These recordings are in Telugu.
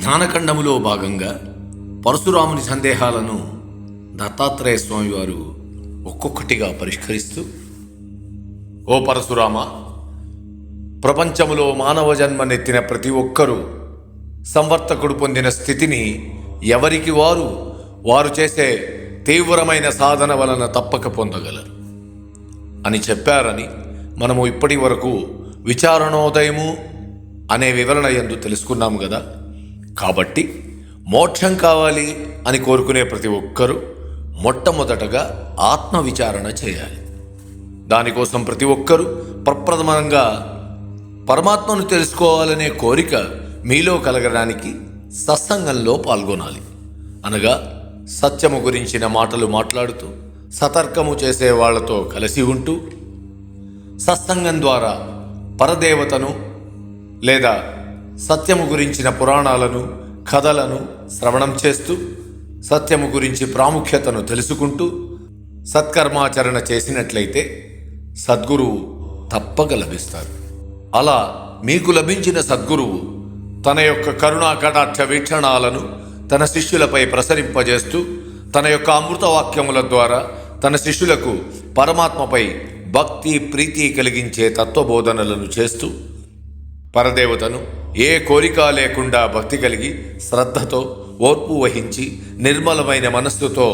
జ్ఞానఖండములో భాగంగా పరశురాముని సందేహాలను దత్తాత్రేయ స్వామి వారు ఒక్కొక్కటిగా పరిష్కరిస్తూ, ఓ పరశురామ, ప్రపంచములో మానవ జన్మనెత్తిన ప్రతి ఒక్కరూ సంవర్తకుడు పొందిన స్థితిని ఎవరికి వారు చేసే తీవ్రమైన సాధన వలన తప్పక పొందగలరు అని చెప్పారని మనము ఇప్పటి వరకు విచారణోదయము అనే వివరణ యందు తెలుసుకున్నాము కదా. కాబట్టి మోక్షం కావాలి అని కోరుకునే ప్రతి ఒక్కరూ మొట్టమొదటగా ఆత్మవిచారణ చేయాలి. దానికోసం ప్రతి ఒక్కరూ ప్రప్రథమంగా పరమాత్మను తెలుసుకోవాలనే కోరిక మీలో కలగడానికి సత్సంగంలో పాల్గొనాలి. అనగా సత్యము గురించిన మాటలు మాట్లాడుతూ సతర్కము చేసే వాళ్లతో కలిసి ఉంటూ, సత్సంగం ద్వారా పరదేవతను లేదా సత్యము గురించిన పురాణాలను, కథలను శ్రవణం చేస్తూ, సత్యము గురించి ప్రాముఖ్యతను తెలుసుకుంటూ సత్కర్మాచరణ చేసినట్లయితే సద్గురువు తప్పక లభిస్తారు. అలా మీకు లభించిన సద్గురువు తన యొక్క కరుణా కటాక్ష వీక్షణాలను తన శిష్యులపై ప్రసరింపజేస్తూ, తన యొక్క అమృతవాక్యముల ద్వారా తన శిష్యులకు పరమాత్మపై భక్తి ప్రీతి కలిగించే తత్వబోధనలను చేస్తూ, పరదేవతను ఏ కోరిక లేకుండా భక్తి కలిగి శ్రద్ధతో ఓర్పు వహించి నిర్మలమైన మనస్సుతో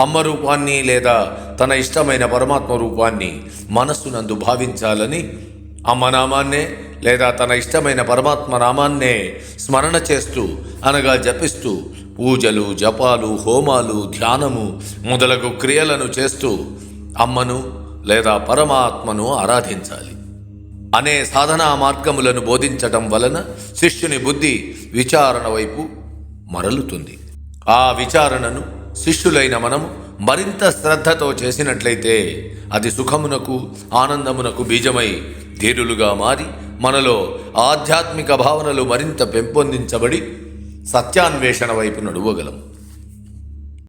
అమ్మ రూపాన్ని లేదా తన ఇష్టమైన పరమాత్మ రూపాన్ని మనస్సునందు భావించాలని, అమ్మ నామాన్నే లేదా తన ఇష్టమైన పరమాత్మ నామాన్నే స్మరణ చేస్తూ అనగా జపిస్తూ పూజలు, జపాలు, హోమాలు, ధ్యానము మొదలగు క్రియలను చేస్తూ అమ్మను లేదా పరమాత్మను ఆరాధించాలి అనే సాధనా మార్గములను బోధించటం వలన శిష్యుని బుద్ధి విచారణ వైపు మరలుతుంది. ఆ విచారణను శిష్యులైన మనము మరింత శ్రద్ధతో చేసినట్లయితే అది సుఖమునకు, ఆనందమునకు బీజమై ధీరులుగా మారి మనలో ఆధ్యాత్మిక భావనలు మరింత పెంపొందించబడి సత్యాన్వేషణ వైపు నడువగలం.